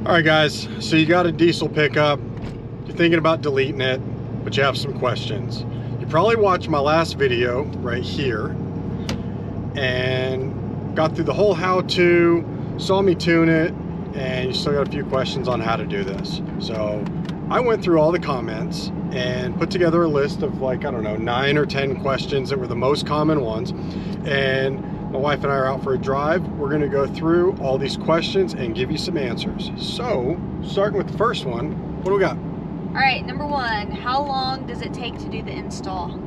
All right, guys, so you got a diesel pickup, you're thinking about deleting it, but you have some questions. You probably watched my last video right here and got through the whole how-to, saw me tune it, and you still got a few questions on how to do this. So I went through all the comments and put together a list of, like, I don't know, 9 or 10 questions that were the most common ones. And my wife and I are out for a drive. We're gonna go through all these questions and give you some answers. So, starting with the first one, what do we got? All right, number 1, how long does it take to do the install?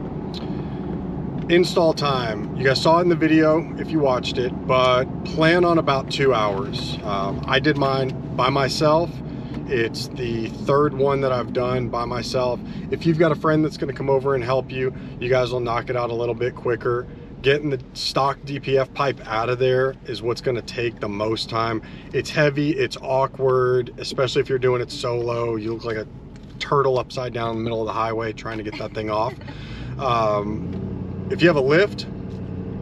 Install time, you guys saw it in the video if you watched it, but plan on about 2 hours. I did mine by myself. It's the third one that I've done by myself. If you've got a friend that's gonna come over and help you, you guys will knock it out a little bit quicker. Getting the stock DPF pipe out of there is what's gonna take the most time. It's heavy, it's awkward, especially if you're doing it solo. You look like a turtle upside down in the middle of the highway trying to get that thing off. If you have a lift,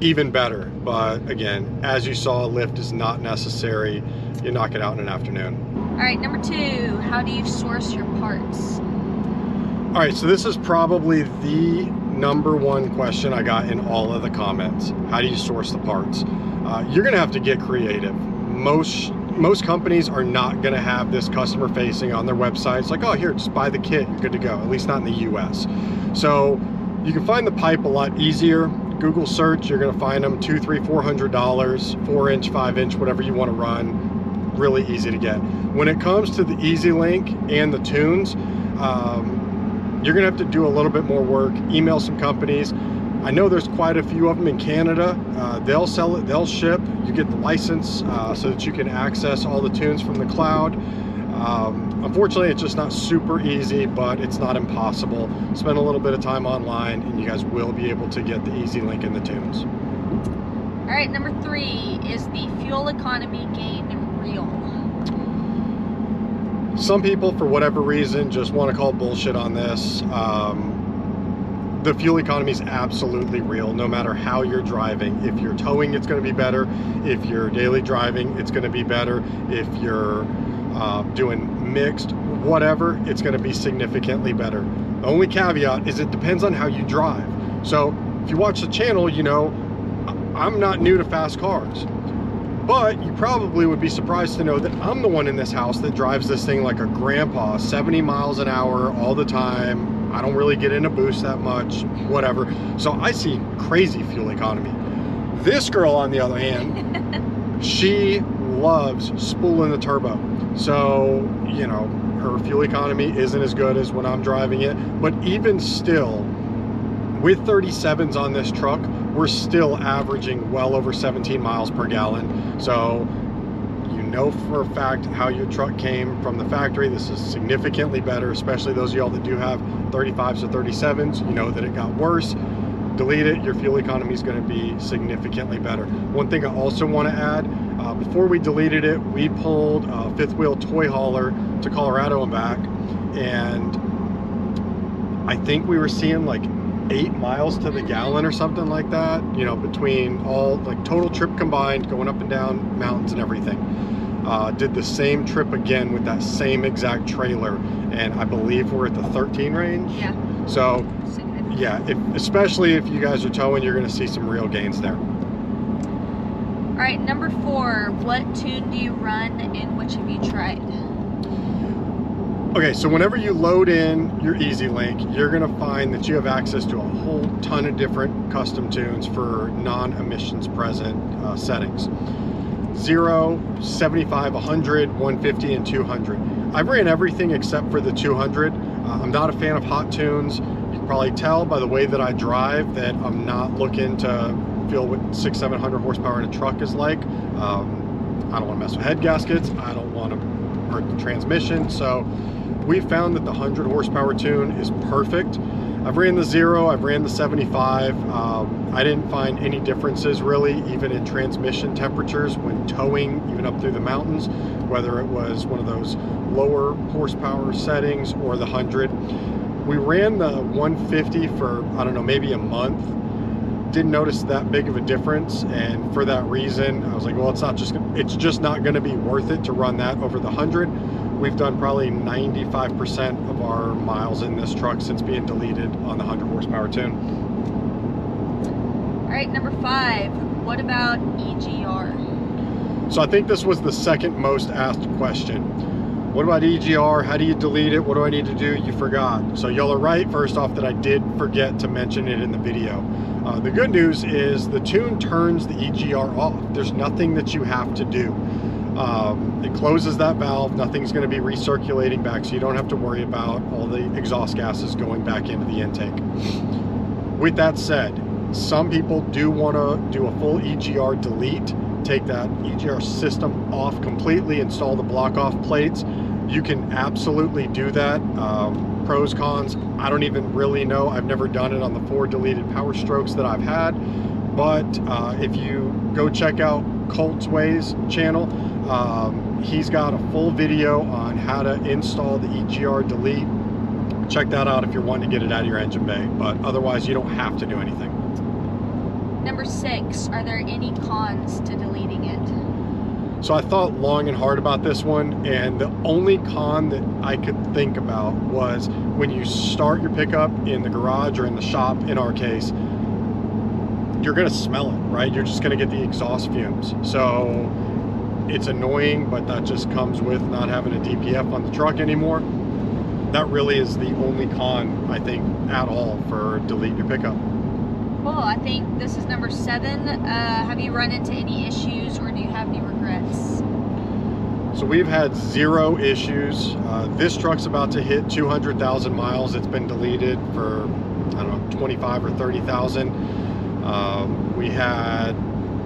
even better. But again, as you saw, a lift is not necessary. You knock it out in an afternoon. All right, number 2, how do you source your parts? All right, so this is probably the number 1 question I got in all of the comments. How do you source the parts? You're gonna have to get creative. Most companies are not gonna have this customer facing on their website. It's like, oh, here, just buy the kit, you're good to go, at least not in the US. So you can find the pipe a lot easier. Google search, you're gonna find them $200, $300, $400, 4-inch, 5-inch, whatever you wanna run. Really easy to get. When it comes to the Easy Link and the tunes, you're gonna have to do a little bit more work, email some companies. I know there's quite a few of them in Canada. They'll sell it, they'll ship. You get the license so that you can access all the tunes from the cloud. Unfortunately, it's just not super easy, but it's not impossible. Spend a little bit of time online and you guys will be able to get the Easy Link and the tunes. All right, number 3, is the fuel economy gain real? Some people, for whatever reason, just want to call bullshit on this. The fuel economy is absolutely real, no matter how you're driving. If you're towing, it's going to be better. If you're daily driving, it's going to be better. If you're doing mixed, whatever, it's going to be significantly better. The only caveat is it depends on how you drive. So if you watch the channel, you know I'm not new to fast cars. But you probably would be surprised to know that I'm the one in this house that drives this thing like a grandpa, 70 miles an hour all the time. I don't really get in a boost that much, whatever. So I see crazy fuel economy. This girl, on the other hand, she loves spooling the turbo. So, you know, her fuel economy isn't as good as when I'm driving it. But even still, with 37s on this truck, we're still averaging well over 17 miles per gallon. So you know for a fact how your truck came from the factory. This is significantly better, especially those of y'all that do have 35s or 37s. You know that it got worse. Delete it, your fuel economy is going to be significantly better. One thing I also want to add, before we deleted it, we pulled a 5th wheel toy hauler to Colorado and back, and I think we were seeing like 8 miles to the gallon or something like that, you know, between all, like, total trip combined, going up and down mountains and everything. Did the same trip again with that same exact trailer, and I believe we're at the 13 range. Yeah. So yeah, especially if you guys are towing, you're going to see some real gains there. All right, number 4, what tune do you run and which have you tried? Okay, so whenever you load in your Easy Link, you're gonna find that you have access to a whole ton of different custom tunes for non-emissions present settings. 0, 75, 100, 150, and 200. I've ran everything except for the 200. I'm not a fan of hot tunes. You can probably tell by the way that I drive that I'm not looking to feel what 600-700 horsepower in a truck is like. I don't want to mess with head gaskets. I don't want to hurt the transmission. So we found that the 100 horsepower tune is perfect. I've ran the 0, I've ran the 75. I didn't find any differences really, even in transmission temperatures when towing, even up through the mountains, whether it was one of those lower horsepower settings or the 100. We ran the 150 for, I don't know, maybe a month. didn't notice that big of a difference, and for that reason I was like, well, it's just not going to be worth it to run that over the 100. We've done probably 95% of our miles in this truck since being deleted on the 100 horsepower tune. All right, number 5, what about EGR? So I think this was the second most asked question. What about EGR? How do you delete it? What do I need to do? You forgot. So y'all are right, first off, that I did forget to mention it in the video. The good news is the tune turns the EGR off. There's nothing that you have to do. It closes that valve. Nothing's going to be recirculating back, so you don't have to worry about all the exhaust gases going back into the intake. With that said, some people do want to do a full EGR delete, take that EGR system off completely, install the block off plates. You can absolutely do that. Pros, cons, I don't even really know. I've never done it on the 4 deleted power strokes that I've had, but if you go check out Colt's Ways channel, he's got a full video on how to install the EGR delete. Check that out if you're wanting to get it out of your engine bay, but otherwise you don't have to do anything. Number 6, are there any cons to deleting it? So I thought long and hard about this one, and the only con that I could think about was when you start your pickup in the garage or in the shop, in our case, you're gonna smell it, right? You're just gonna get the exhaust fumes. So it's annoying, but that just comes with not having a DPF on the truck anymore. That really is the only con, I think, at all for deleting your pickup. Cool, I think this is number 7. Have you run into any issues, or do you have any regrets? So we've had 0 issues. This truck's about to hit 200,000 miles. It's been deleted for, I don't know, 25 or 30,000. We had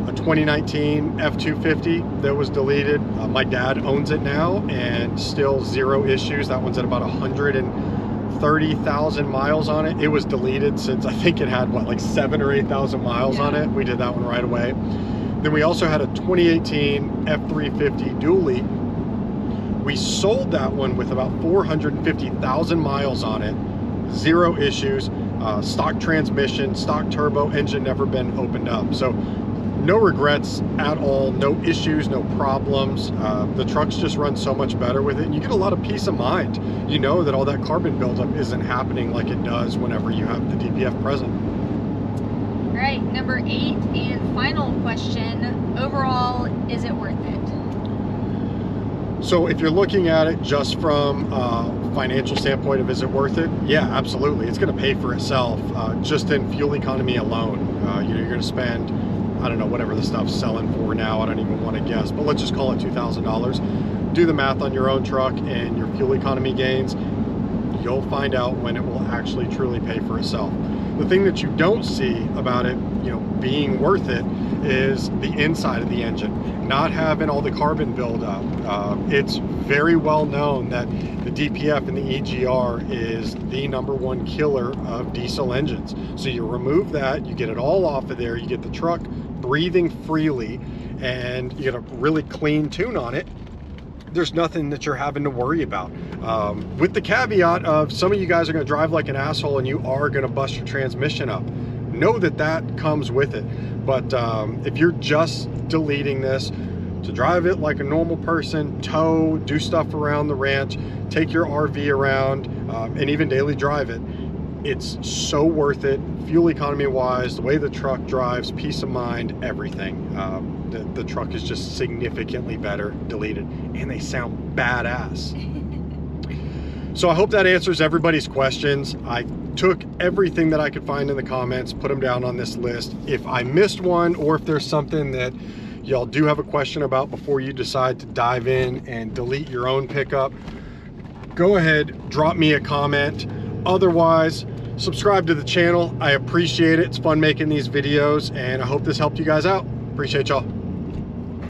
a 2019 F-250 that was deleted. My dad owns it now, and still 0 issues. That one's at about 130,000 miles on it. It was deleted since I think it had, what, like 7,000 or 8,000 miles on it. We did that one right away. Then we also had a 2018 F-350 dually. We sold that one with about 450,000 miles on it. 0 issues. Stock transmission, stock turbo, engine never been opened up. So no regrets at all, no issues, no problems. The trucks just run so much better with it, and you get a lot of peace of mind. You know that all that carbon buildup isn't happening like it does whenever you have the DPF present. All right, number 8 and final question. Overall, is it worth it? So if you're looking at it just from a financial standpoint of is it worth it? Yeah, absolutely. It's going to pay for itself just in fuel economy alone. You're going to spend, I don't know, whatever the stuff's selling for now. I don't even want to guess, but let's just call it $2,000. Do the math on your own truck and your fuel economy gains. You'll find out when it will actually truly pay for itself. The thing that you don't see about it, you know, being worth it is the inside of the engine, not having all the carbon buildup. It's very well known that the DPF and the EGR is the #1 killer of diesel engines. So you remove that, you get it all off of there, you get the truck breathing freely, and you get a really clean tune on it. There's nothing that you're having to worry about. With the caveat of some of you guys are going to drive like an asshole and you are going to bust your transmission up. Know that that comes with it. But if you're just deleting this to drive it like a normal person, tow, do stuff around the ranch, take your RV around, and even daily drive it, it's so worth it. Fuel economy wise, the way the truck drives, peace of mind, everything. The truck is just significantly better deleted, and they sound badass. So I hope that answers everybody's questions. I took everything that I could find in the comments, put them down on this list. If I missed one, or if there's something that y'all do have a question about before you decide to dive in and delete your own pickup, go ahead, drop me a comment. Otherwise, subscribe to the channel. I appreciate it. It's fun making these videos, and I hope this helped you guys out. Appreciate y'all.